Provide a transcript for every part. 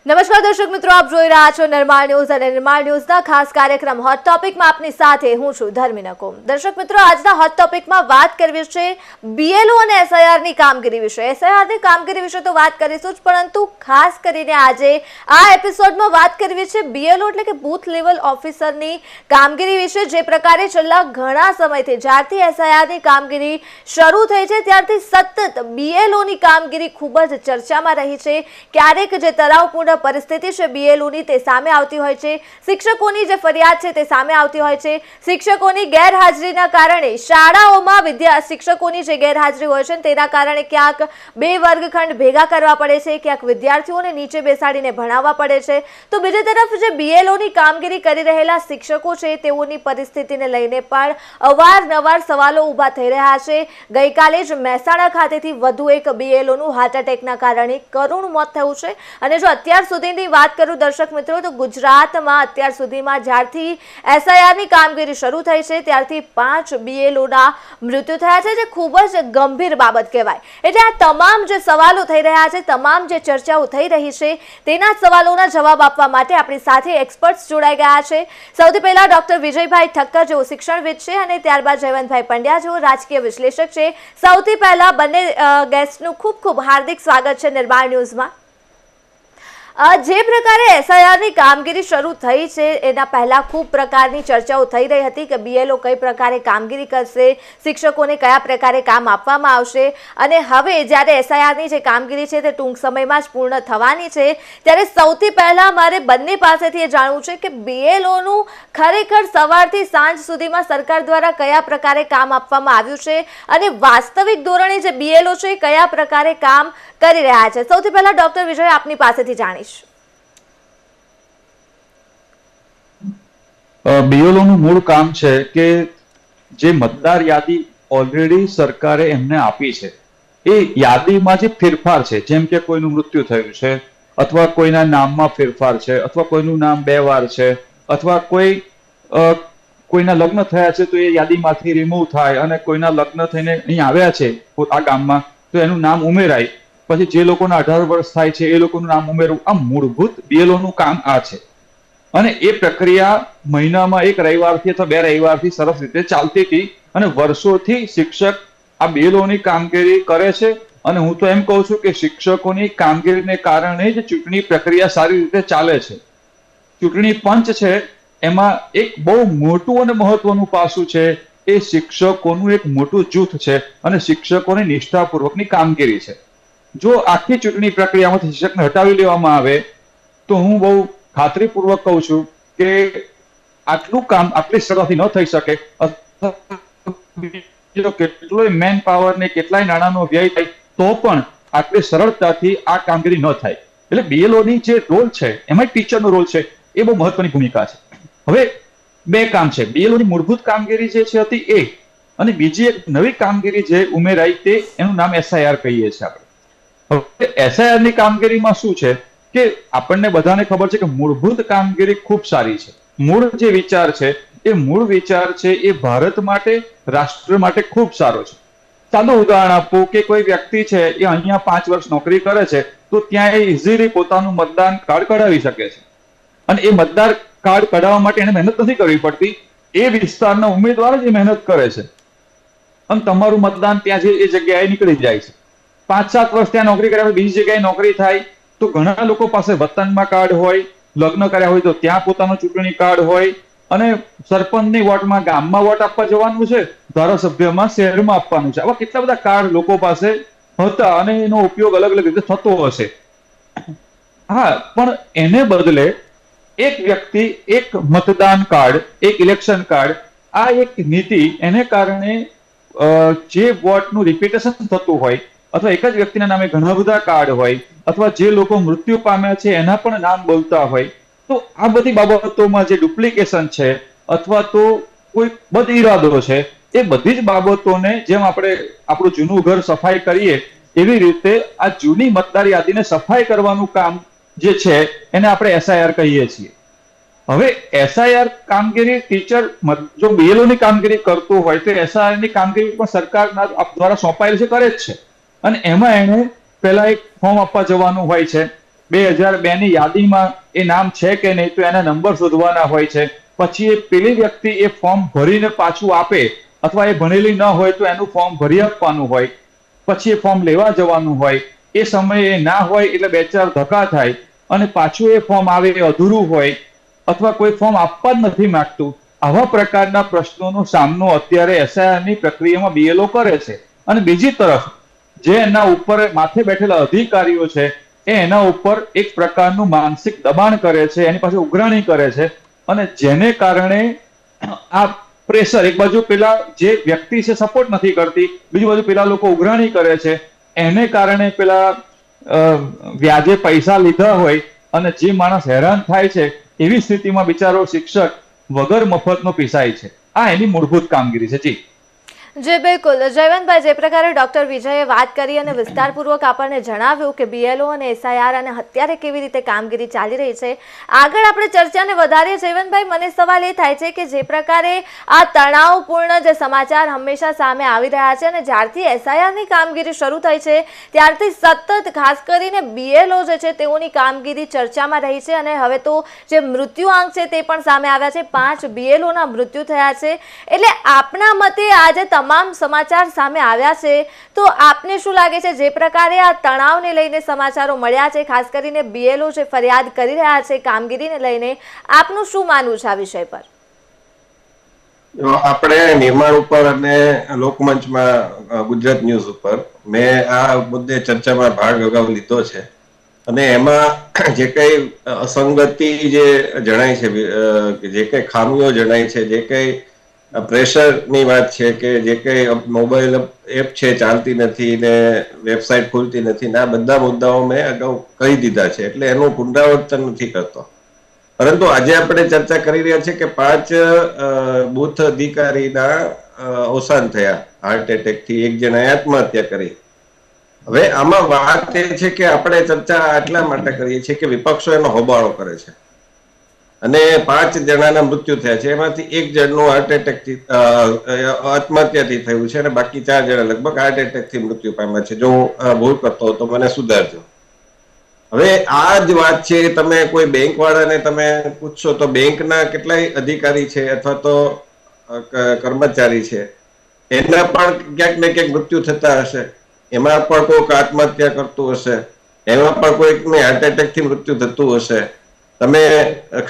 નમસ્કાર દર્શક મિત્રો, આપ જોઈ રહ્યા છો નિર્માણ ન્યૂઝ અને નિર્માણ ન્યૂઝના ખાસ કાર્યક્રમ હોટ ટોપિકમાં આપની સાથે હું છું ધર્મી નકુમ। દર્શક મિત્રો, આજના હોટ ટોપિકમાં વાત કરવી છે બીએલઓ અને એસઆઈઆરની કામગીરી વિશે। એસઆઈઆરની કામગીરી વિશે તો વાત કરીશું જ, પરંતુ ખાસ કરીને આજે આ એપિસોડમાં વાત કરવી છે બીએલઓ એટલે કે બૂથ લેવલ ઓફિસરની કામગીરી વિશે। જે પ્રકારે છેલ્લા ઘણા સમયથી જ્યારથી એસઆઈઆરની કામગીરી શરૂ થઈ છે ત્યારથી સતત બીએલઓની કામગીરી ખૂબ જ ચર્ચામાં રહી છે। ક્યારેક જે તણાવપૂર્ણ પરિસ્થિતિ છે બીએલઓની તે સામે આવતી હોય છે, શિક્ષકોની જે ફરિયાદ છે તે સામે આવતી હોય છે। શિક્ષકોની ગેરહાજરીના કારણે શાળાઓમાં શિક્ષકોની જે ગેરહાજરી હોય છે તેના કારણે ક્યાંક બે વર્ગખંડ ભેગા કરવા પડે છે, ક્યાંક વિદ્યાર્થીઓને નીચે બેસાડીને ભણાવવા પડે છે। તો બીજી તરફ જે બીએલઓની કામગીરી કરી રહેલા શિક્ષકો છે તેઓની પરિસ્થિતિને લઈને પણ અવારનવાર સવાલો ઊભા થઈ રહ્યા છે। ગઈકાલે જ મહેસાણા ખાતેથી વધુ એક બીએલઓનું હાર્ટ એટેકના કારણે કરુણ મોત થયું છે। અને જો અત્યાર સુધીની વાત કરું દર્શક મિત્રો, તો ગુજરાતમાં અત્યાર સુધીમાં જ્યારથી એસઆઈઆરની કામગીરી શરૂ થઈ છે ત્યારથી 5 બીએલઓના મૃત્યુ થયા છે, જે ખૂબ જ ગંભીર બાબત કહેવાય। એટલે આ તમામ જે સવાલો થઈ રહ્યા છે, તમામ જે ચર્ચાઓ થઈ રહી છે તેના સવાલોના જવાબ આપવા માટે આપણી સાથે એક્સપર્ટ્સ જોડાઈ ગયા છે। સૌથી પહેલા ડોક્ટર વિજયભાઈ ઠક્કર જેઓ શિક્ષણવિદ છે અને ત્યારબાદ જયવંતભાઈ પંડ્યા જેઓ રાજકીય વિશ્લેષક છે। સૌથી પહેલા બંને ગેસ્ટનું ખૂબ ખૂબ હાર્દિક સ્વાગત છે નિર્માણ ન્યૂઝમાં। જે પ્રકારે એસઆઈઆરની કામગીરી શરૂ થઈ છે એના પહેલા ખૂબ પ્રકારની ચર્ચાઓ થઈ રહી હતી કે બીએલઓ કઈ પ્રકારે કામગીરી કરશે, શિક્ષકોને કયા પ્રકારે કામ આપવામાં આવશે, અને હવે જ્યારે એસઆઈઆરની જે કામગીરી છે તે ટૂંક સમયમાં જ પૂર્ણ થવાની છે ત્યારે સૌથી પહેલા મારે બંને પાસેથી એ જાણવું છે કે બીએલઓનું ખરેખર સવારથી સાંજ સુધીમાં સરકાર દ્વારા કયા પ્રકારે કામ આપવામાં આવ્યું છે અને વાસ્તવિક ધોરણે જે બીએલઓ છે કયા પ્રકારે કામ કરી રહ્યા છે। સૌથી પહેલા ડોક્ટર વિજય આપની પાસેથી જાણીશ। બીએલઓનું મૂળ કામ છે કે જે મતદાર યાદી ઓલરેડી સરકારે એમને આપી છે એ યાદીમાં જે ફેરફાર છે, જેમ કે કોઈનું મૃત્યુ થયું છે અથવા કોઈના નામમાં ફેરફાર છે અથવા કોઈનું નામ 2 વાર છે અથવા કોઈના લગ્ન થયા છે તો એ યાદીમાંથી રિમૂવ થાય અને કોઈના લગ્ન થઈને અહીં આવ્યા છે આ ગામમાં તો એનું નામ ઉમેરાય, પછી જે લોકોના 18 વર્ષ થાય છે એ લોકોનું નામ ઉમેરવું। આ મૂળભૂત બીએલઓનું કામ આ છે અને એ પ્રક્રિયા મહિનામાં 1 રવિવારથી અથવા 2 રવિવારથી સરસ રીતે ચાલતી હતી અને વર્ષોથી શિક્ષક આ બીએલઓની કામગીરી કરે છે। અને હું તો એમ કહું છું કે શિક્ષકોની કામગીરીને કારણે જ ચૂંટણી પ્રક્રિયા સારી રીતે ચાલે છે। ચૂંટણી પંચ છે એમાં એક બહુ મોટું અને મહત્વનું પાસું છે, એ શિક્ષકોનું એક મોટું જૂથ છે અને શિક્ષકોની નિષ્ઠાપૂર્વકની કામગીરી છે। જો આખી ચૂંટણી પ્રક્રિયામાંથી શિક્ષકને હટાવી લેવામાં આવે તો હું બહુ ખાતરીપૂર્વક કહું છું કે આટલું કામ આટલી સરળતાથી ન થઈ શકે, કેટલોય મેન પાવર ને કેટલાય નાણાંનો વ્યય થાય તો પણ આટલી સરળતાથી આ કામગીરી ન થાય। એટલે બીએલઓની જે રોલ છે એમાં ટીચરનો રોલ છે એ બહુ મહત્વની ભૂમિકા છે। હવે 2 કામ છે, બીએલઓની મૂળભૂત કામગીરી જે છે હતી એ, અને બીજી એક નવી કામગીરી જે ઉમેરાઈ તે એનું નામ એસઆઈઆર કહીએ છીએ આપણે। હવે એસઆઈઆરની કામગીરીમાં શું છે કે આપણને બધાને ખબર છે કે મૂળભૂત કામગીરી ખૂબ સારી છે। મૂળ જે વિચાર છે એ મૂળ વિચાર છે એ ભારત માટે, રાષ્ટ્ર માટે ખૂબ સારો છે। ચાલો ઉદાહરણ આપું કે કોઈ વ્યક્તિ છે એ અહીંયા 5 વર્ષ નોકરી કરે છે તો ત્યાં એ ઇઝીલી પોતાનું મતદાન કાર્ડ કઢાવી શકે છે અને એ મતદાર કાર્ડ કઢાવવા માટે એને મહેનત નથી કરવી પડતી, એ વિસ્તારના ઉમેદવાર જ એ મહેનત કરે છે અને તમારું મતદાન ત્યાં એ જગ્યાએ નીકળી જાય છે। 5-7 વર્ષ ત્યાં નોકરી કર્યા બીજી જગ્યાએ નોકરી થાય તો ઘણા લોકો પાસે વતનમાં કાર્ડ હોય, લગ્ન કર્યા હોય તો ત્યાં પોતાનું ચૂંટણી કાર્ડ હોય, અને સરપંચની વોટમાં ગામમાં વોટ આપવા જવાનું છે, ધારાસભ્યમાં શહેરમાં આપવાનું છે, આવા કેટલા બધા કાર્ડ લોકો પાસે હતા અને એનો ઉપયોગ અલગ અલગ રીતે થતો હશે। હા, પણ એને બદલે એક વ્યક્તિ એક મતદાન કાર્ડ, એક ઇલેક્શન કાર્ડ, આ એક નીતિ એને કારણે જે વોટનું રિપીટેશન થતું હોય અથવા એક જ વ્યક્તિના નામે ઘણા બધા કાર્ડ હોય અથવા જે લોકો મૃત્યુ પામ્યા છે એના પણ નામ બોલતા હોય, તો આ બધી બાબતોમાં જે ડુપ્લિકેશન છે અથવા તો કોઈ બદઇરાદો છે એ બધી જ બાબતોને જેમ આપણે આપણું જૂનું ઘર સફાઈ કરીએ એવી રીતે આ જૂની મતદાર યાદીને સફાઈ કરવાનું કામ જે છે એને આપણે એસઆઈઆર કહીએ છીએ। હવે એસઆઈઆર કામગીરી ટીચર જો બીએલઓની કામગીરી કરતું હોય તો એસઆઈઆરની કામગીરી પણ સરકારના દ્વારા સોંપાયેલ છે, કરે જ છે। અને એમાં એને પહેલા એક ફોર્મ આપવા જવાનું હોય છે, 2002 ની યાદીમાં એ નામ છે કે નહીં, તો એના નંબર શોધવાના હોય છે. પછી એ પેલી વ્યક્તિ એ ફોર્મ ભરીને પાછું આપે, અથવા એ ભણેલી ન હોય તો એનું ફોર્મ ભરી આપવાનું હોય. પછી એ ફોર્મ લેવા જવાનું હોય. એ સમયે એ ના હોય એટલે 2-4 ધક્કા થાય, અને પાછું એ ફોર્મ આવે એ અધૂરું હોય, અથવા કોઈ ફોર્મ આપવા જ નથી માંગતું. આવા પ્રકારના પ્રશ્નોનો સામનો અત્યારે એસઆઈઆરની પ્રક્રિયામાં બીએલઓ કરે છે. અને બીજી તરફ જે એના ઉપર માથે બેઠેલા અધિકારીઓ છે એ એના ઉપર એક પ્રકારનું માનસિક દબાણ કરે છે, એની પાસે ઉઘરાણી કરે છે, અને જેને કારણે આ પ્રેશર, એક બાજુ પેલા જે વ્યક્તિ છે સપોર્ટ નથી કરતી, બીજી બાજુ પેલા લોકો ઉઘરાણી કરે છે, એને કારણે પેલા વ્યાજે પૈસા લીધા હોય અને જે માણસ હેરાન થાય છે એવી સ્થિતિમાં બિચારો શિક્ષક વગર મફતનો પીસાય છે. આ એની મૂળભૂત કામગીરી છે. જી જી બિલકુલ. જયવંતભાઈ, જે પ્રકારે ડોક્ટર વિજયે વાત કરી અને વિસ્તારપૂર્વક આપણને જણાવ્યું કે બીએલઓ અને એસઆઈઆર અને અત્યારે કેવી રીતે કામગીરી ચાલી રહી છે, આગળ આપણે ચર્ચાને વધારીએ. જયવંતભાઈ, મને સવાલ એ થાય છે કે જે પ્રકારે આ તણાવપૂર્ણ જે સમાચાર હંમેશા સામે આવી રહ્યા છે, અને જ્યારથી એસઆઈઆરની કામગીરી શરૂ થઈ છે ત્યારથી સતત ખાસ કરીને બીએલઓ જે છે તેઓની કામગીરી ચર્ચામાં રહી છે, અને હવે તો જે મૃત્યુઆંક છે તે પણ સામે આવ્યા છે. 5 બીએલઓના મૃત્યુ થયા છે. એટલે આપના મતે આજે તમામ સમાચાર સામે આવ્યા છે, તો આપને શું લાગે છે જે પ્રકારે આ તણાવને લઈને સમાચારો મળ્યા છે, ખાસ કરીને બીએલઓ જે ફરિયાદ કરી રહ્યા છે કામગીરીને લઈને, આપનું શું માનવું છે આ વિષય પર? આપણે નિર્માણ ઉપર અને લોકમંચમાં ગુજરાત ન્યૂઝ ઉપર મેં આ મુદ્દે ચર્ચામાં ભાગ અગાઉ લીધો છે, અને એમાં જે કઈ અસંગતિ જે જણાય છે, જે કઈ ખામીઓ જણાય છે, જે કઈ પ્રેશરની વાત છે, કે જે કઈ મોબાઈલ એપ છે ચાલતી નથી ને વેબસાઇટ ખુલતી નથી ને, આ બધા મુદ્દાઓ મેં અગાઉ કહી દીધા છે, એટલે એનું પુનરાવર્તન નથી કરતો. પરંતુ આજે આપણે ચર્ચા કરી રહ્યા છીએ કે 5 બૂથ અધિકારીના અવસાન થયા હાર્ટ એટેકથી, એક જણાએ આત્મહત્યા કરી. હવે આમાં વાત એ છે કે આપણે ચર્ચા આટલા માટે કરીએ છીએ કે વિપક્ષો એનો હોબાળો કરે છે, અને 5 જણાના મૃત્યુ થયા છે, એમાંથી એક જણનું હાર્ટ એટેકથી આત્મહત્યાથી થયું છે, અને બાકી 4 જણા લગભગ હાર્ટ એટેકથી મૃત્યુ પામ્યા છે. જો ભૂલ કરતો હો તો મને સુધારજો. હવે આ જ વાત છે, તમે કોઈ બેંક વાળાને તમે પૂછશો તો બેંકના કેટલાય અધિકારી છે અથવા તો કર્મચારી છે, એના પણ ક્યાંક ને ક્યાંક મૃત્યુ થતા હશે, એમાં પણ કોઈક આત્મહત્યા કરતું હશે, એમાં પણ કોઈકને હાર્ટ એટેકથી મૃત્યુ થતું હશે. તમે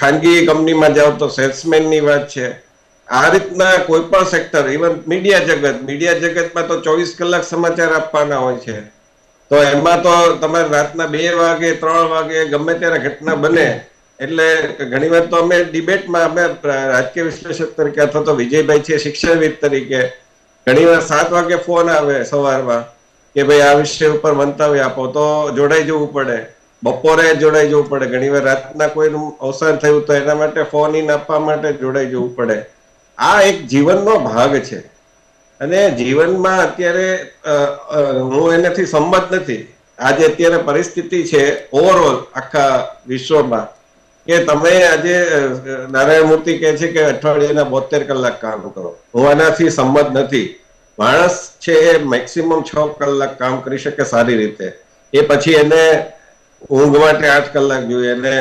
ખાનગી કંપનીમાં જાઓ તો સેલ્સમેનની વાત છે. આ રીતના કોઈ પણ સેક્ટર, ઇવન મીડિયા જગતમાં તો 24 કલાક સમાચાર આપવાના હોય છે, તો એમાં તો તમારે રાતના 2 વાગે 3 વાગે ગમે ત્યારે ઘટના બને. એટલે ઘણીવાર તો અમે ડિબેટમાં, અમે રાજકીય વિશ્લેષક તરીકે અથવા તો વિજયભાઈ છે શિક્ષણવિદ તરીકે, ઘણીવાર 7 વાગે ફોન આવે સવારમાં કે ભાઈ આ વિષય ઉપર મંતવ્ય આપો, તો જોડાઈ જવું પડે. બપોરે જોડાઈ જવું પડે. ઘણીવાર રાતના કોઈનું અવસાન થયું તો એના માટે ફોન ઇન આપવા માટે જોડાઈ જવું પડે. આ એક જીવનનો ભાગ છે, અને જીવનમાં અત્યારે હું એનાથી સંમત નથી. આજે અત્યારે પરિસ્થિતિ છે ઓવરઓલ આખા વિશ્વમાં, કે તમે આજે નારાયણ મૂર્તિ કહે છે કે અઠવાડિયાના 72 કલાક કામ કરો. હું આનાથી સંમત નથી. માણસ છે એ મેક્સિમમ 6 કલાક કામ કરી શકે સારી રીતે, એ પછી એને ઊંઘ માટે 8 કલાક જોઈએ, એને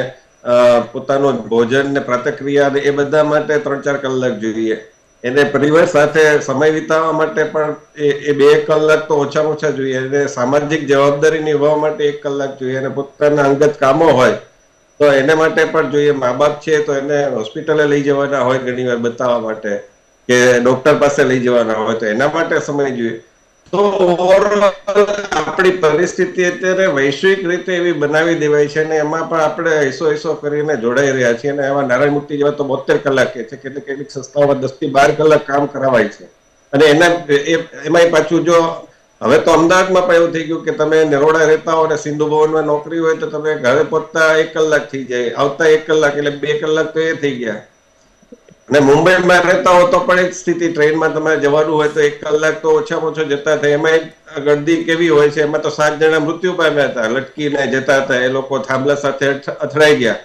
પોતાનું ભોજન ને પ્રાતક્રિયા એ બધા માટે 3-4 કલાક જોઈએ, એને પરિવાર સાથે સમય વિતાવવા માટે પણ એ 2 કલાક તો ઓછામાં ઓછા જોઈએ, એને સામાજિક જવાબદારી નિભાવવા માટે 1 કલાક જોઈએ, અને પોતાના અંગત કામો હોય તો એને માટે પણ જોઈએ. મા બાપ છે તો એને હોસ્પિટલે લઈ જવાના હોય ઘણી વાર બતાવવા માટે, કે ડોક્ટર પાસે લઈ જવાના હોય તો એના માટે સમય જોઈએ. તો આપણી પરિસ્થિતિ અત્યારે વૈશ્વિક રીતે એવી બનાવી દેવાય છે, અને એમાં પણ આપણે હિસ્સો કરીને જોડાઈ રહ્યા છીએ. અને એમાં નારાયણ મૂર્તિ જેવા તો 72 કલાક કે છે, કેટલીક સંસ્થાઓમાં 10 થી 12 કલાક કામ કરાવાય છે. અને એમાં પાછું જો હવે તો અમદાવાદમાં પણ એવું થઈ ગયું કે તમે નરોડા રહેતા હો અને સિંધુ ભવનમાં નોકરી હોય તો તમે ઘરે પહોંચતા 1 કલાક થઈ જાય, આવતા 1 કલાક, એટલે 2 કલાક તો એ થઈ ગયા. અને મુંબઈમાં રહેતા હો તો પણ એ સ્થિતિ, ટ્રેનમાં તમારે જવાનું હોય તો 1 કલાક તો ઓછામાં ઓછો જતા થાય. એમાં ગર્દી કેવી હોય છે, એમાં તો 7 જણા મૃત્યુ પામ્યા હતા, લટકીને જતા હતા, એ લોકો થાંભલા સાથે અથડાઈ ગયા.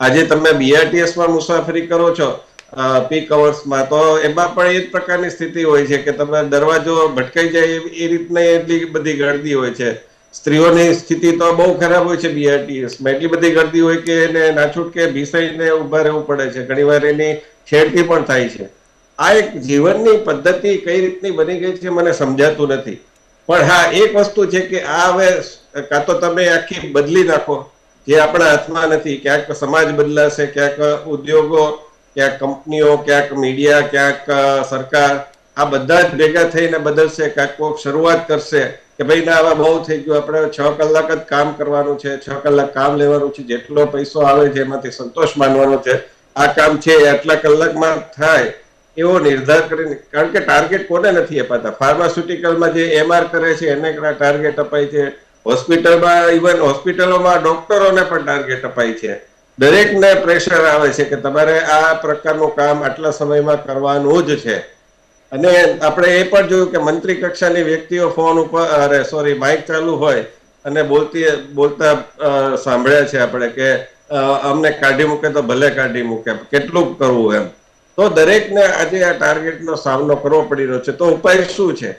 આજે તમે બીઆરટીએસમાં મુસાફરી કરો છો પીક અવર્સમાં, તો એમાં પણ એ જ પ્રકારની સ્થિતિ હોય છે કે તમે દરવાજો ભટકાઈ જાય એ રીતની એટલી બધી ગર્દી હોય છે. સ્ત્રીઓની સ્થિતિ તો બહુ ખરાબ હોય છે બીઆરટીએસમાં. એટલી બધી ગર્દી હોય કે એને નાછૂટકે ભીસાઈને ઉભા રહેવું પડે છે. ઘણીવાર એની છેડતી પણ થાય છે. આ એક જીવનની પદ્ધતિ કઈ રીતની બની ગઈ છે મને સમજાતું નથી. પણ હા, એક વસ્તુ છે કે આ હવે કાં તો તમે આખી બદલી નાખો, જે આપણા હાથમાં નથી. ક્યાંક સમાજ બદલાશે, ક્યાંક ઉદ્યોગો, ક્યાંક કંપનીઓ, ક્યાંક મીડિયા, ક્યાંક સરકાર, આ બધા જ ભેગા થઈને બદલશે. કાંઈક કોઈક શરૂઆત કરશે કે ભાઈ ના, આવા બહુ થઈ ગયું, આપણે 6 કલાક જ કામ કરવાનું છે, 6 કલાક કામ લેવાનું છે, જેટલો પૈસો આવે છે એમાંથી સંતોષ માનવાનો છે, આ કામ છે આટલા કલાકમાં થાય એવો નિર્ધાર કરીને. કારણ કે ટાર્ગેટ કોને નથી અપાતા? ફાર્માસ્યુટિકલમાં જે એમઆર કરે છે એને ટાર્ગેટ અપાય છે. હોસ્પિટલમાં, ઇવન હોસ્પિટલોમાં ડોક્ટરોને પણ ટાર્ગેટ અપાય છે. દરેકને પ્રેશર આવે છે કે તમારે આ પ્રકારનું કામ આટલા સમયમાં કરવાનું જ છે. અને આપણે એ પણ જોયું કે મંત્રી કક્ષાની વ્યક્તિઓ ફોન ઉપર માઇક ચાલુ હોય અને બોલતા સાંભળ્યા છે આપણે કે અમને કાઢી મૂકે તો ભલે કાઢી મૂકે, કેટલું કરવું એમ. તો દરેકને આજે આ ટાર્ગેટનો સામનો કરવો પડી રહ્યો છે. તો ઉપાય શું છે?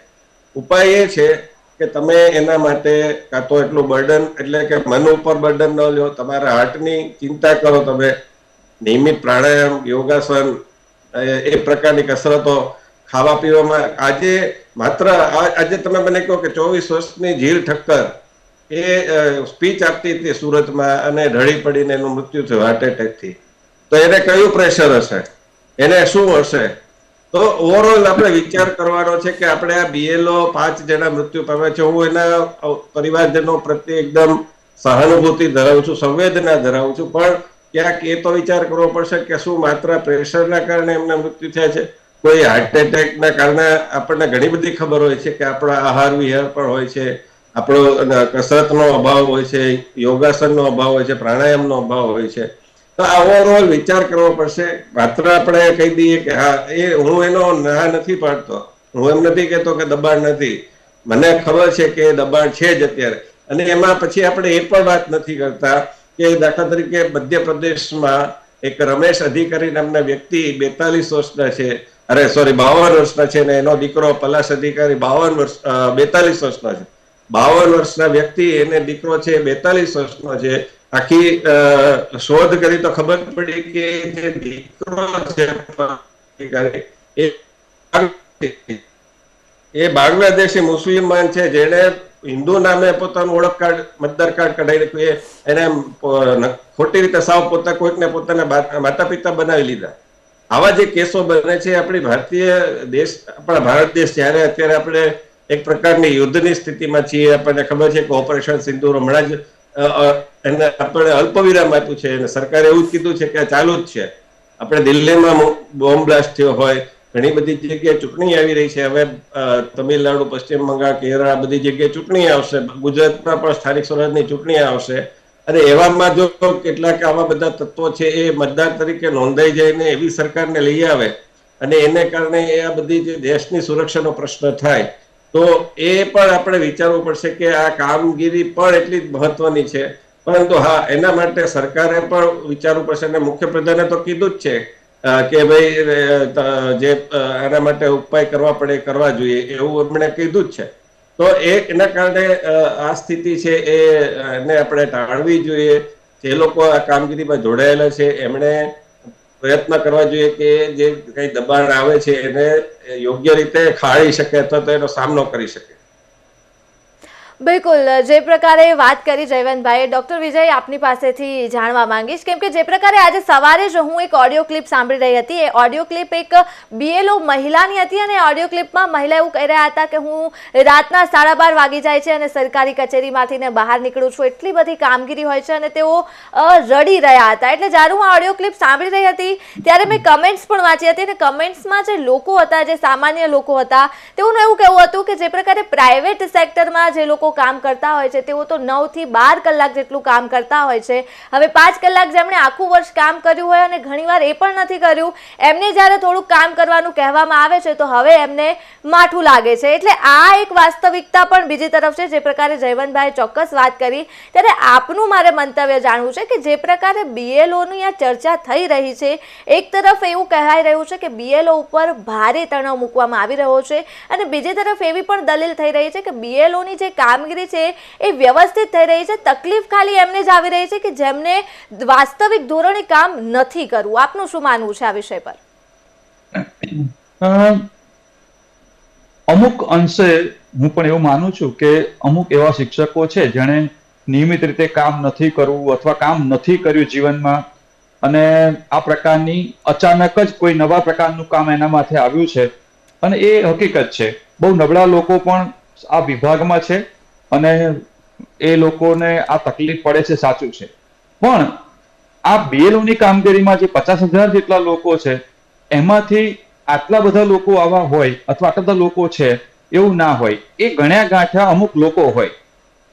ઉપાય એ છે કે તમે એના માટે કાં તો એટલું બર્ડન, એટલે કે મન ઉપર બર્ડન ન લો, તમારા હાર્ટની ચિંતા કરો. તમે નિયમિત પ્રાણાયામ, યોગાસન, એ પ્રકારની કસરતો, ખાવા પીવામાં. આજે તમે મને કહો કે 24 વર્ષની જીલ ઠક્કર એ સ્પીચ આપતી હતી સુરતમાં અને ઢળી પડીને એનું મૃત્યુ થયું હાર્ટ એટેકથી. તો એને કયું પ્રેશર હશે? એને શું હશે? તો ઓવરઓલ આપણે વિચાર કરવાનો છે કે આપણે આ બીએલઓ 5 જણા મૃત્યુ પામ્યા છે. હું એના પરિવારજનો પ્રત્યે એકદમ સહાનુભૂતિ ધરાવું છું, સંવેદના ધરાવું છું. પણ ક્યાંક એ તો વિચાર કરવો પડશે કે શું માત્ર પ્રેશરના કારણે એમના મૃત્યુ થયા છે? કોઈ હાર્ટ એટેકના કારણે આપણને ઘણી બધી ખબર હોય છે કે આપણા આહાર વિહાર પણ હોય છે, આપણો કસરતનો અભાવ હોય છે, યોગાસનનો અભાવ હોય છે, પ્રાણાયામનો અભાવ હોય છે. તો આ ઓવરઓલ વિચાર કરવો પડશે. માત્ર આપણે કહી દઈએ કે હા, હું એનો ના નથી પાડતો, હું એમ નથી કહેતો કે દબાણ નથી. મને ખબર છે કે દબાણ છે જ અત્યારે. અને એમાં પછી આપણે એ પણ વાત નથી કરતા કે દાખલા તરીકે મધ્યપ્રદેશમાં એક રમેશ અધિકારી નામના વ્યક્તિ 42 વર્ષના છે, 52 વર્ષના છે, ને એનો દીકરો પલાશ અધિકારી 42 વર્ષનો છે. 52 વર્ષના વ્યક્તિ, એને દીકરો છે 42 વર્ષનો છે. આખી શોધ કરી તો ખબર પડી કે જે દીકરો છે એ બાંગ્લાદેશી મુસ્લિમાન છે, જેને હિન્દુ નામે પોતાનું ઓળખ કાર્ડ, મતદાર કાર્ડ કઢાવી રાખ્યું. એને ખોટી રીતે સાવ કોઈકને પોતાના માતા પિતા બનાવી લીધા. આવા જે કેસો બને છે આપણા ભારત દેશ, જ્યારે અત્યારે આપણે એક પ્રકારની યુદ્ધની સ્થિતિમાં છીએ. આપણને ખબર છે કે ઓપરેશન સિંદૂર હમણાં જ એને આપણે અલ્પવિરામ આપ્યું છે અને સરકારે એવું જ કીધું છે કે ચાલુ જ છે. આપણે દિલ્હીમાં બોમ્બ બ્લાસ્ટ થયો હોય, ઘણી બધી જગ્યાએ ચૂંટણી આવી રહી છે. હવે તમિલનાડુ, પશ્ચિમ બંગાળ, કેરળ, આ બધી જગ્યાએ ચૂંટણી આવશે. ગુજરાતમાં પણ સ્થાનિક સ્વરાજની ચૂંટણી આવશે. અને એવામાં જો કેટલાક આવા બધા તત્વો છે એ મતદાર તરીકે નોંધાઈ જાય ને એવી સરકારને લઈ આવે અને એને કારણે આ બધી જે દેશની સુરક્ષાનો પ્રશ્ન થાય, તો એ પણ આપણે વિચારવું પડશે કે આ કામગીરી પણ એટલી જ મહત્વની છે. પરંતુ હા, એના માટે સરકારે પણ વિચારવું પડશે. અને મુખ્યપ્રધાને તો કીધું જ છે કે ભાઈ જે આના માટે ઉપાય કરવા પડે કરવા જોઈએ, એવું એમણે કીધું જ છે. તો એના કારણે આ સ્થિતિ છે એને આપણે ટાળવી જોઈએ. જે લોકો આ કામગીરીમાં જોડાયેલા છે એમણે પ્રયત્ન કરવા જોઈએ કે જે કઈ દબાણ આવે છે એને યોગ્ય રીતે ખાળી શકે અથવા તો એનો સામનો કરી શકે. બિલકુલ, જે પ્રકારે વાત કરી જયવંતભાઈ, ડોક્ટર વિજય આપની પાસેથી જાણવા માંગીશ, કેમ કે જે પ્રકારે આજે સવારે જ હું એક ઓડિયો ક્લિપ સાંભળી રહી હતી. એ ઓડિયો ક્લિપ એક બીએલઓ મહિલાની હતી અને ઓડિયો ક્લિપમાં મહિલા એવું કહી રહ્યા હતા કે હું રાતના 12:30 વાગી જાય છે અને સરકારી કચેરીમાંથી બહાર નીકળું છું, એટલી બધી કામગીરી હોય છે, અને તેઓ રડી રહ્યા હતા. એટલે જ્યારે હું આ ઓડિયો ક્લિપ સાંભળી રહી હતી ત્યારે મેં કમેન્ટ્સ પણ વાંચી હતી અને કમેન્ટ્સમાં જે લોકો હતા, જે સામાન્ય લોકો હતા, તેઓનું એવું કહેવું હતું કે જે પ્રકારે પ્રાઇવેટ સેક્ટરમાં જે લોકો કામ કરતા હોય છે તેઓ તો 9 થી 12 કલાક જેટલું કામ કરતા હોય છે. હવે 5 કલાક જેમણે આખું વર્ષ કામ કર્યું હોય અને ઘણીવાર એ પણ નથી કર્યું, એમને જ્યારે થોડુંક કામ કરવાનું કહેવામાં આવે છે તો હવે એમને માઠું લાગે છે. એટલે આ એક વાસ્તવિકતા પણ બીજી તરફ છે. જે પ્રકારે જયવંતભાઈએ ચોક્કસ વાત કરી, ત્યારે આપનું મારે મંતવ્ય જાણવું છે કે જે પ્રકારે બીએલઓની આ ચર્ચા થઈ રહી છે, એક તરફ એવું કહેવાય રહ્યું છે કે બીએલઓ ઉપર ભારે તણાવ મૂકવામાં આવી રહ્યો છે અને બીજી તરફ એવી પણ દલીલ થઈ રહી છે કે બીએલઓની જે કામ કામગીરી છે એ વ્યવસ્થિત થઈ રહી છે, તકલીફ ખાલી એમને જ આવી રહી છે કે જેમને વાસ્તવિક ધોરણે કામ નથી કરવું? આપનું શું માનવું છે આ વિષય પર? અમુક અંશે હું પણ એવું માનું છું કે અમુક એવા શિક્ષકો છે જેણે નિયમિત રીતે કામ નથી કરવું અથવા કામ નથી કર્યું જીવનમાં, અને આ પ્રકારની અચાનક જ કોઈ નવા પ્રકારનું કામ એના માથે આવ્યું છે, અને એ હકીકત છે. બહુ નબળા લોકો પણ આ વિભાગમાં છે અને એ લોકોને આ તકલીફ પડે છે, સાચું છે. પણ આ BLO ની કામગીરીમાં જે 50,000 જેટલા લોકો છે એમાંથી આટલા બધા લોકો આવા હોય અથવા આટલા બધા લોકો છે એવું ના હોય. એ ગણ્યા ગાંઠ્યા અમુક લોકો હોય,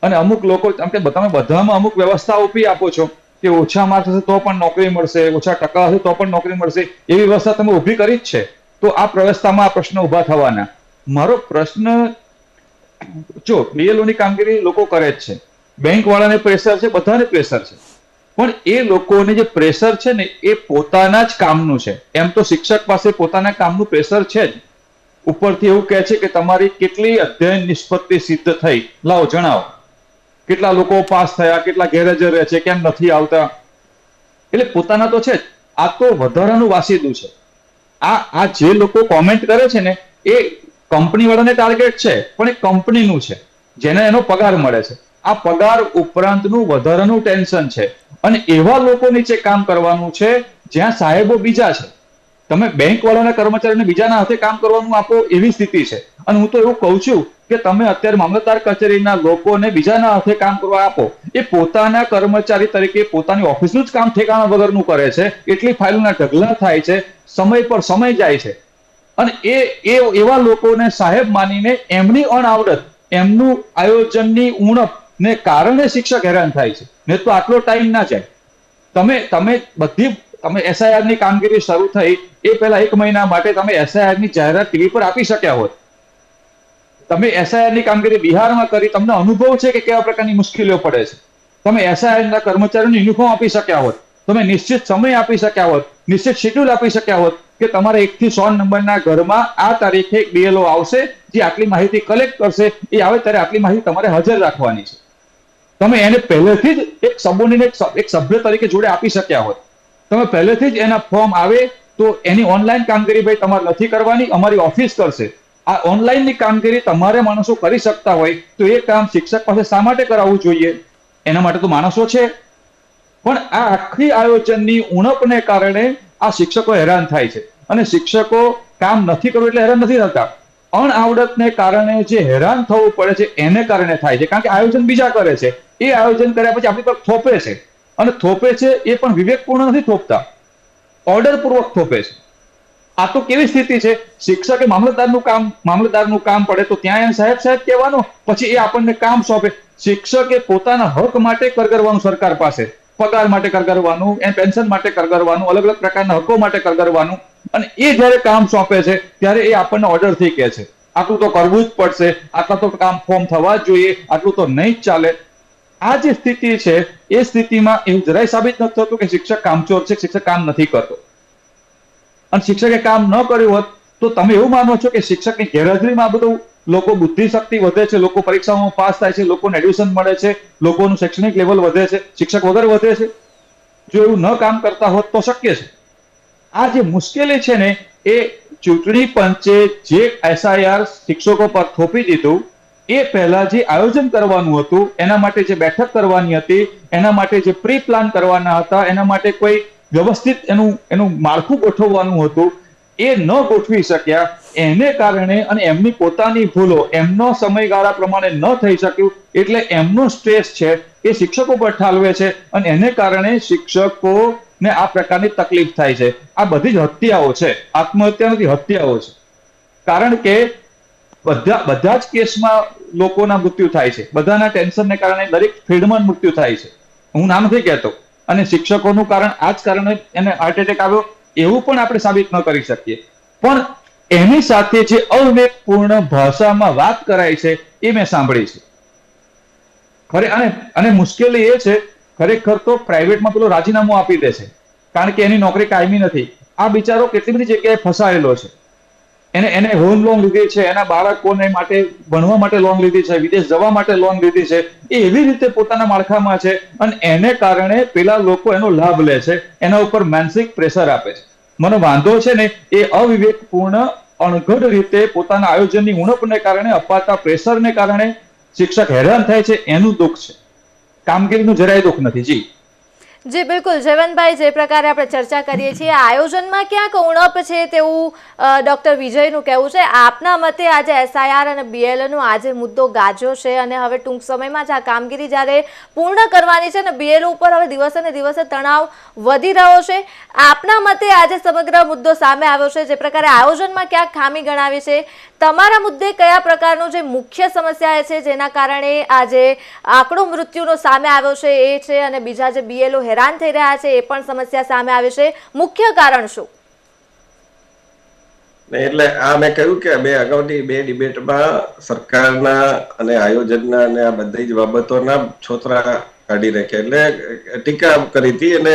અને અમુક લોકો તમે બધામાં અમુક વ્યવસ્થા ઊભી આપો છો કે ઓછા માર્ક હશે તો પણ નોકરી મળશે, ઓછા ટકા હશે તો પણ નોકરી મળશે, એવી વ્યવસ્થા તમે ઊભી કરી જ છે. તો આ વ્યવસ્થામાં આ પ્રશ્ન ઊભા થવાના. મારો પ્રશ્ન, જો BLO ની કામગીરી લોકો કરે જ છે, બેંક વાળાને પ્રેશર છે, બધાને પ્રેશર છે, પણ એ લોકોને જે પ્રેશર છે ને એ પોતાના જ કામનું છે. એમ તો શિક્ષક પાસે પોતાના કામનું પ્રેશર છે જ. ઉપરથી એવું કહે છે કે તમારી કેટલી અધ્યયન નિષ્પત્તિ સિદ્ધ થઈ, લાવો જણાવો. કેટલા લોકો પાસ થયા, કેટલા ગેરહાજર રહે છે, કેમ નથી આવતા. એટલે પોતાના તો છે જ. આ તો વધારાનું વાસીદું છે. આ જે લોકો કોમેન્ટ કરે છે ને એ કંપની વાળાને ટાર્ગેટ છે, પણ એ કંપનીનું છે જેને એનો પગાર મળે છે. આ પગાર ઉપરાંતનું વધારાનું ટેન્શન છે, અને એવા લોકો નીચે કામ કરવાનું છે જ્યાં સાહેબો બીજા છે. તમે બેંક વાળાના કર્મચારીને બીજાના હાથે કામ કરવાનું આપો એવી સ્થિતિ છે. અને હું તો એવું કહું છું કે તમે અત્યારે મામલતદાર કચેરીના લોકોને બીજાના હાથે કામ કરવા આપો. એ પોતાના કર્મચારી તરીકે પોતાની ઓફિસનું જ કામ ઠેકાણા વગરનું કરે છે, એટલી ફાઇલોના ઢગલા થાય છે, સમય પર સમય જાય છે, અને એ એવા લોકોને સાહેબ માનીને એમની અણઆવડત, એમનું આયોજનની ઉણપ ને કારણે શિક્ષક હેરાન થાય છે. ને તો આટલો ટાઈમ ના જાય. તમે SIR ની કામગીરી શરૂ થઈ એ પહેલા 1 મહિના માટે તમે SIR ની જાહેરાત ટીવી પર આપી શક્યા હોત. તમે SIR ની કામગીરી બિહારમાં કરી, તમને અનુભવ છે કે કેવા પ્રકારની મુશ્કેલીઓ પડે છે. તમે SIR ના કર્મચારીઓને યુનિફોર્મ આપી શક્યા હોત, તમે નિશ્ચિત સમય આપી શક્યા હોત, નિશ્ચિત શેડ્યુલ આપી શક્યા હોત કે તમારે 1 થી 100 નંબરના ઘરમાં આ તારીખે એક BLO આવશે જે આટલી માહિતી કલેક્ટ કરશે, એ આવે ત્યારે આટલી માહિતી તમારે હાજર રાખવાની છે. તમે એને પહેલેથી જ એક સબોર્ડિનેટ, એક સભ્ય તરીકે જોડે આપી શક્યા હોત. તમે પહેલેથી જ એના ફોર્મ આવે તો એની ઓનલાઈન કામગીરી ભાઈ તમારે નથી કરવાની, અમારી ઓફિસ કરશે. આ ઓનલાઈનની કામગીરી તમારે માણસો કરી શકતા હોય તો એ કામ શિક્ષક પાસે શા માટે કરાવવું જોઈએ? એના માટે તો માણસો છે. પણ આ આખી આયોજનની ઉણપને કારણે આ શિક્ષકો હેરાન થાય છે, અને શિક્ષકો કામ નથી કરવું એટલે હેરાન નથી થતા. અણઆવડતને કારણે જે હેરાન થવું પડે છે એને કારણે થાય છે, કારણ કે આયોજન બીજા કરે છે. એ આયોજન કર્યા પછી આપણી પર થોપે છે, અને થોપે છે એ પણ વિવેકપૂર્ણ નથી થોપતા, ઓર્ડરપૂર્વક થોપે છે. આ તો કેવી સ્થિતિ છે? શિક્ષકે મામલતદારનું કામ પડે તો ત્યાં એને સાહેબ સાહેબ કહેવાનો, પછી એ આપણને કામ સોંપે. શિક્ષકે પોતાના હક માટે કરગરવાનું, સરકાર પાસે પગાર માટે કરગરવાનું, એ પેન્શન માટે કરગરવાનું, અલગ અલગ પ્રકારના હકો માટે કરગરવાનું, અને એ જ્યારે કામ સોંપે છે ત્યારે એ આપણને ઓર્ડરથી કહે છે આટલું તો કરવું જ પડશે, આટલા તો કામ ફોર્મ થવા જ જોઈએ, આટલું તો નહીં જ ચાલે. આ જે સ્થિતિ છે એ સ્થિતિમાં એવું જરાય સાબિત નથી થતું કે શિક્ષક કામચોર છે, શિક્ષક કામ નથી કરતો. અને શિક્ષકે કામ ન કર્યું હોત તો તમે એવું માનો છો કે શિક્ષકની ગેરહાજરીમાં બધું લોકો બુદ્ધિ શક્તિ વધે છે, લોકો પરીક્ષાઓમાં પાસ થાય છે, લોકોને એડમિશન મળે છે, લોકોનું શૈક્ષણિક લેવલ વધે છે, શિક્ષક વગર વધે છે? જો એવું ન કામ કરતા હોત તો શક્ય છે. આ જે મુશ્કેલી છે ને એ ચૂંટણી પંચે જે SIR શિક્ષકો પર થોપી દીધું એ પહેલા જે આયોજન કરવાનું હતું, એના માટે જે બેઠક કરવાની હતી, એના માટે જે પ્રી પ્લાન કરવાના હતા, એના માટે કોઈ વ્યવસ્થિત એનું માળખું ગોઠવવાનું હતું, એ ન ગોઠવી શક્યા. એને કારણે અને એમની પોતાની ભૂલો, એમનો સમયગાળા પ્રમાણે ન થઈ શક્યું એટલે એમનો સ્ટ્રેસ છે એ શિક્ષકો પર ઠાલવે છે, અને એને કારણે શિક્ષકોને આ પ્રકારની તકલીફ થાય છે. આ બધી જ હત્યાઓ છે, આત્મહત્યા નથી, હત્યાઓ છે. કારણ કે બધા જ કેસમાં લોકોના મૃત્યુ થાય છે, બધાના ટેન્શનને કારણે દરેક ફિલ્ડમાં મૃત્યુ થાય છે. હું નામ નથી કહેતો, અને શિક્ષકોનું કારણ આ જ કારણે એને હાર્ટ એટેક આવ્યો એવું પણ આપણે સાબિત ન કરી શકીએ. પણ એની સાથે જે અવિવેકપૂર્ણ ભાષામાં વાત કરાય છે એ મેં સાંભળી છે. અને મુશ્કેલી એ છે, ખરેખર તો પ્રાઇવેટમાં પેલો રાજીનામું આપી દે છે કારણ કે એની નોકરી કાયમી નથી. આ બિચારો કેટલી બધી જગ્યાએ ફસાયેલો છે. એને હોમ લોન લીધી છે, એના બાળકોને માટે ભણવા માટે લોન લીધી છે, વિદેશ જવા માટે લોન લીધી છે, એ એવી રીતે પોતાના માળખામાં છે અને એને કારણે પેલા લોકો એનો લાભ લે છે, એના ઉપર માનસિક પ્રેશર આપે છે. મને વાંધો છે ને એ અવિવેકપૂર્ણ અણઘડ રીતે પોતાના આયોજનની ઉણપને કારણે અપાતા પ્રેશરને કારણે શિક્ષક હેરાન થાય છે, એનું દુઃખ છે, કામગીરીનું જરાય દુઃખ નથી. જી જી બિલકુલ જયવંતભાઈ, જે પ્રકારે આપણે ચર્ચા કરીએ છીએ આયોજનમાં ક્યાંક ઉણપ છે તેવું ડોક્ટર વિજયનું કહેવું છે. આપના મતે આજે એસઆઈઆર અને બીએલઓનો આજે મુદ્દો ગાજ્યો છે અને હવે ટૂંક સમયમાં જ આ કામગીરી જ્યારે પૂર્ણ કરવાની છે અને બીએલઓ ઉપર હવે દિવસે ને દિવસે તણાવ વધી રહ્યો છે, આપના મતે આજે સમગ્ર મુદ્દો સામે આવ્યો છે, જે પ્રકારે આયોજનમાં ક્યાંક ખામી ગણાવી છે, તમારા મુદ્દે કયા પ્રકારનો જે મુખ્ય સમસ્યા છે જેના કારણે આજે આંકડો મૃત્યુનો સામે આવ્યો છે એ છે અને બીજા જે બીએલઓ હેરાન થઈ રહ્યા છે એ પણ સમસ્યા સામે આવે છે, મુખ્ય કારણ શું? એટલે આ મેં કહ્યું કે અગાઉની બે ડિબેટમાં સરકારના અને આયોજનના અને આ બધી જ બાબતોના છોતરા કાઢી નાખ્યા, એટલે ટીકા કરી હતી અને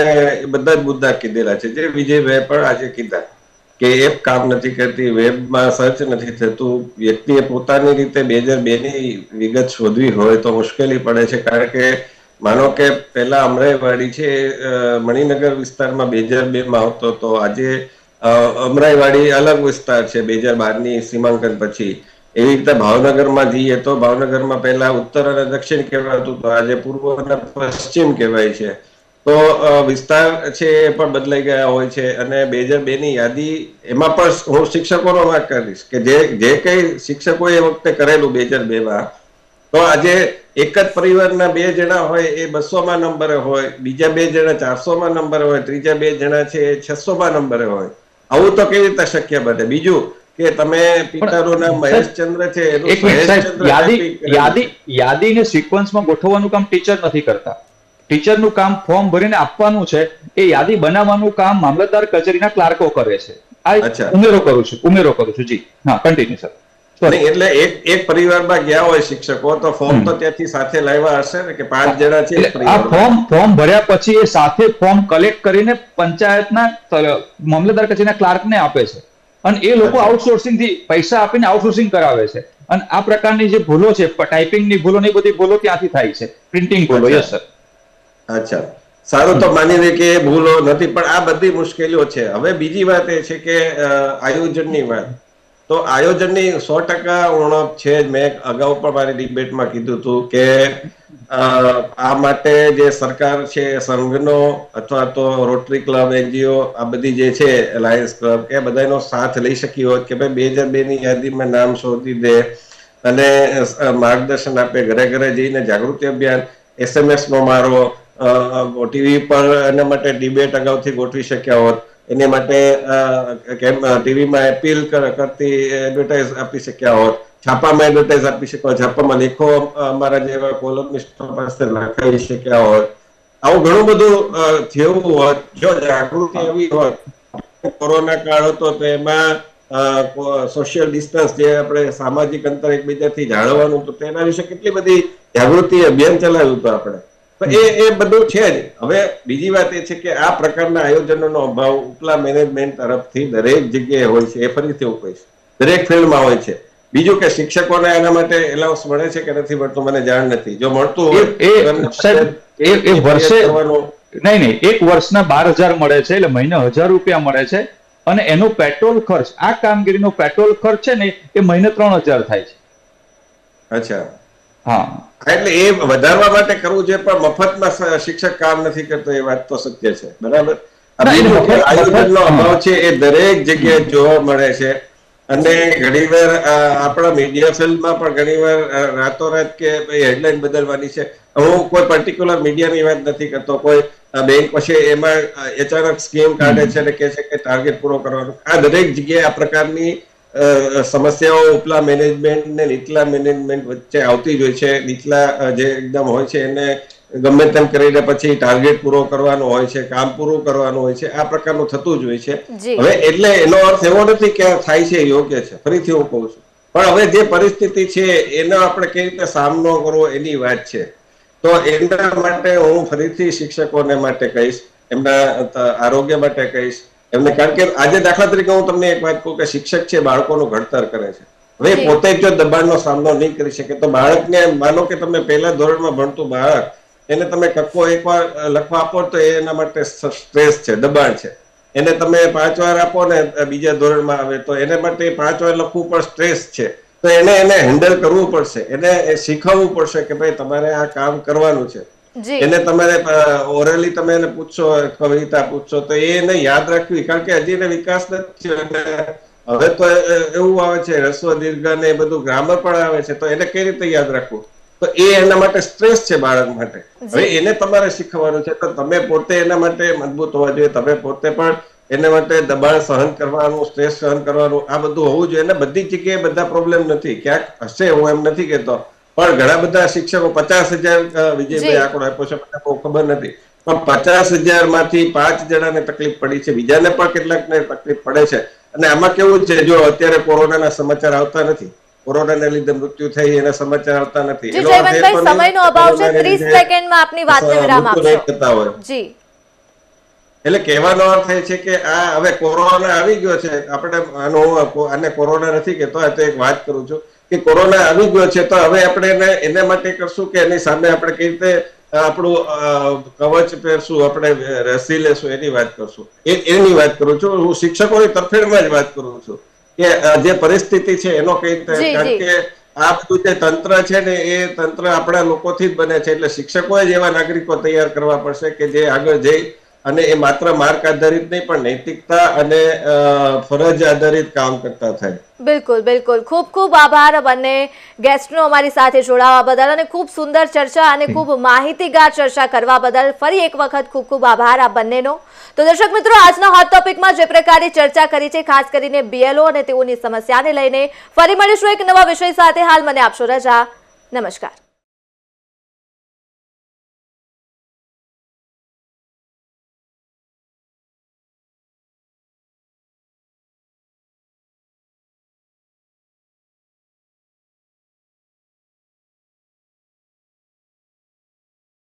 બધા જ મુદ્દા કીધેલા છે જે વિજયભાઈ પણ આજે કીધા કે એપ કામ નથી કરતી, વેબમાં સર્ચ નથી થતું, વ્યક્તિએ પોતાની રીતે 2002 ની વિગત શોધવી હોય તો મુશ્કેલી પડે છે. કારણ કે માનો કે પહેલા અમરાઈવાડી છે મણિનગર વિસ્તારમાં 2002 માં આવતો હતો, આજે અમરાઈવાડી અલગ વિસ્તાર છે 2012 ની સીમાંકન પછી. એવી રીતે ભાવનગરમાં જઈએ તો ભાવનગરમાં પહેલા ઉત્તર અને દક્ષિણ કહેવાતું તો આજે પૂર્વ અને પશ્ચિમ કહેવાય છે. તો વિસ્તાર છે એ પણ બદલાઈ ગયા હોય છે અને 2002 ની યાદી એમાં પણ હું શિક્ષકોનો વાત કરીશ કે જે કઈ શિક્ષકોએ એ વખતે કરેલું 2002 તો આજે એક જ પરિવારના 2 જણા હોય એ 200માં નંબરે હોય, બીજા 2 જણા 400માં નંબરે હોય, ત્રીજા 2 જણા છે એ 600માં નંબરે હોય. આવું તો કેવી રીતે શક્ય બને? બીજું કે તમે પિતાનું નામ મહેશચંદ્ર છે એનું યાદીને સિક્વન્સમાં ગોઠવવાનું કામ ટીચર નથી કરતા. ટીચરનું કામ ફોર્મ ભરીને આપવાનું છે, એ યાદી બનાવવાનું કામ મામલતદાર કચેરીના ક્લાર્કો કરે છે. આ ઉમેરો કરું છું. જી હા, કન્ટિન્યુ સર. એટલે એક પરિવારમાં ગયા હોય શિક્ષકો તો ફોર્મ તો ત્યાંથી સાથે લાવ્યા હશે ને કે 5 જણા છે. આ ફોર્મ ભર્યા પછી એ સાથે ફોર્મ કલેક્ટ કરીને પંચાયતના મામલતદાર કચેરીના ક્લાર્કને આપે છે અને એ લોકો આઉટસોર્સિંગ થી પૈસા આપીને આઉટસોર્સિંગ કરાવે છે. અને આ પ્રકારની જે ભૂલો છે, ટાઈપિંગની ભૂલો ને બધી ભૂલો ત્યાંથી થાય છે, પ્રિન્ટિંગ ભૂલો. Yes sir. અચ્છા, સારું, તો માની લે કે ભૂલો નથી, પણ આ બધી મુશ્કેલીઓ છે. હવે બીજી વાત એ છે કે આયોજનની વાત, તો આયોજનની 100% ઉણપ છે. મેં અગાઉ પણ મારી ડિબેટમાં કીધું હતું કે આ માટે જે સરકાર છે સંઘનો અથવા તો રોટરી ક્લબ, એનજીઓ, આ બધી જે છે એલાયન્સ ક્લબ કે બધાનો સાથ લઈ શકી હોત કે ભાઈ 2002 ની યાદીમાં નામ શોધી દે અને માર્ગદર્શન આપે, ઘરે ઘરે જઈને જાગૃતિ અભિયાન, SMS નો મારો, ટીવી પર એના માટે ડિબેટ અગાઉથી ગોઠવી શક્યા હોત, એની માટે ટીવીમાં અપીલ કરતી એડવર્ટાઇઝ આપી શક્યા હોત, છાપામાં એડવર્ટાઇઝ આપી શક્યા હોત, છાપામાં લેખો અમારા જેવા કોલમનિસ્ટો પાસે લખાવી શક્યા હોત. આવું ઘણું બધું થયું હોત જો જાગૃતિ આવી હોત. કોરોના કાળ હતો તો એમાં સોશિયલ ડિસ્ટન્સ, જે આપણે સામાજિક અંતર એકબીજાથી જાળવવાનું હતું, તેના વિશે કેટલી બધી જાગૃતિ અભિયાન ચલાવ્યું હતું આપણે. તો એ બધું છે જ. હવે બીજી વાત એ છે કે આ પ્રકારના આયોજનોનો અભાવ ઉપલા મેનેજમેન્ટ તરફથી દરેક જગ્યાએ હોય છે. એ ફરીથી હું કહીશ, દરેક ફિલ્ડમાં હોય છે. બીજું કે શિક્ષકોને એના માટે એલાઉન્સ મળે છે કે નથી મળતું મને જાણ નથી. જો મળતું હોય એ વર્ષે નહીં, એક વર્ષના 12,000 મળે છે, એટલે મહિને 1,000 રૂપિયા મળે છે અને એનો પેટ્રોલ ખર્ચ, આ કામગીરીનો પેટ્રોલ ખર્ચ છે ને એ મહિને 3,000 થાય છે. અચ્છા, હા, એટલે એ વધારવા માટે કરવું જોઈએ, પણ મફતમાં શિક્ષક કામ નથી કરતો, એ વાત તો સત્ય છે. બરાબર. આયોજનનો અભાવ છે એ દરેક જગ્યાએ જોવા મળે છે અને ઘણીવાર આપણા મીડિયા ફિલ્ડમાં પણ ઘણીવાર રાતોરાત કે હેડલાઇન બદલવાની છે. હું કોઈ પર્ટિક્યુલર મીડિયાની વાત નથી કરતો, કોઈ બેંક પછી એમાં અચાનક સ્કીમ કાઢે છે અને કહે છે કે ટાર્ગેટ પૂરો કરવાનો. આ દરેક જગ્યાએ આ પ્રકારની સમસ્યાઓ ઉપલા મેનેજમેન્ટ ને નીચલા મેનેજમેન્ટ વચ્ચે આવતી જ હોય છે. નીચલા જે એકદમ હોય છે એને ગમે તેમ કરીને પછી ટાર્ગેટ પૂરો કરવાનો હોય છે, કામ પૂરું કરવાનું હોય છે, આ પ્રકારનું થતું જ હોય છે. હવે એટલે એનો અર્થ એવો નથી કે થાય છે યોગ્ય છે, ફરીથી હું કહું છું, પણ હવે જે પરિસ્થિતિ છે એનો આપણે કઈ રીતે સામનો કરવો એની વાત છે. તો એના માટે હું ફરીથી શિક્ષકોને માટે કહીશ, એમના આરોગ્ય માટે કહીશ, એમને. કારણ કે આજે દાખલા તરીકે હું તમને એક વાત કહું કે શિક્ષક છે, બાળકોનું ઘડતર કરે છે. હવે જી. પોતે જો દબાણનો સામનો નહીં કરી શકે તો બાળકને, માનો કે તમે પહેલા ધોરણમાં ભણતું બાળક, એને તમે કક્કો એકવાર લખવા આપો તો એના માટે સ્ટ્રેસ છે, દબાણ છે. એને તમે 5 વાર આપો ને બીજા ધોરણમાં આવે તો એને માટે 5 વાર લખવું પણ સ્ટ્રેસ છે. તો એને હેન્ડલ કરવું પડશે, એને શીખવવું પડશે કે ભાઈ તમારે આ કામ કરવાનું છે. જી એને તમારે ઓરલી તમે એને પૂછશો, કવિતા પૂછશો તો એને યાદ રાખવી, કારણ કે હજી એને વિકાસ નથી થયો. અને હવે તો એવું આવે છે રસ્વ દીર્ઘ ને એ બધું ગ્રામર પણ આવે છે, તો એને કઈ રીતે યાદ રાખવું? તો એ એના માટે સ્ટ્રેસ છે બાળક માટે. હવે એને તમારે શીખવાનું છે, તો તમે પોતે એના માટે મજબૂત હોવા જોઈએ. તમે પોતે પણ એના માટે દબાણ સહન કરવાનું, સ્ટ્રેસ સહન કરવાનું, આ બધું હોવું જોઈએ. અને બધી જગ્યાએ બધા પ્રોબ્લેમ નથી, ક્યાંક હશે, હું એમ નથી કહેતો, પણ ઘણા બધા શિક્ષકો 50,000 વિજયભાઈ આંકડો આપ્યો છે, મને બહુ ખબર નથી, પણ 50,000 માંથી 5 જણાને તકલીફ પડી છે, બીજાને પણ કેટલાકને તકલીફ પડે છે. અને આમાં કેવું છે, જો અત્યારે કોરોનાના સમાચાર આવતા નથી, કોરોનાને લીધે મૃત્યુ થઈ એના સમાચાર આવતા નથી, જી જયવંતભાઈ, સમયનો અભાવ છે, 30 સેકન્ડમાં આપની વાતને વિરામ આપશો. જી, એટલે કહેવાનો અર્થ એ છે કે આ હવે કોરોના આવી ગયો છે, આપણે આને કોરોના નથી કહેતો, આ તો એક વાત કરું છું કે કોરોના આવી ગયો છે, તો હવે આપણે એના માટે કરશું કે એની સામે આપણે કઈ રીતે આપણું કવચ પહેરશું, આપણે રસી લેશું, એની વાત કરશું. એની વાત કરું છું. હું શિક્ષકોની તરફેણમાં જ વાત કરું છું કે જે પરિસ્થિતિ છે એનો કઈ રીતે, કારણ કે આ બધું જે તંત્ર છે ને એ તંત્ર આપણા લોકોથી જ બને છે. એટલે શિક્ષકોએ જ એવા નાગરિકો તૈયાર કરવા પડશે કે જે આગળ જઈ અને એ માત્ર માર્ક આધારિત નહીં પણ નૈતિકતા અને ફરજ આધારિત કામ કરતા થાય. બિલકુલ બિલકુલ, ખૂબ ખૂબ આભાર બંને ગેસ્ટનો અમારી સાથે જોડાવા બદલ, અને ખૂબ સુંદર ચર્ચા અને ખૂબ માહિતીગાર ચર્ચા કરવા બદલ ફરી એક વખત ખૂબ ખૂબ આભાર આ બંનેનો. તો દર્શક મિત્રો, આજના હોટ ટોપિકમાં જે પ્રકારે ચર્ચા કરી છે, ખાસ કરીને બીએલઓ અને તેઓની સમસ્યાને લઈને, ફરી મળીશું એક નવા વિષય સાથે. હાલ મને આપશો રજા. નમસ્કાર.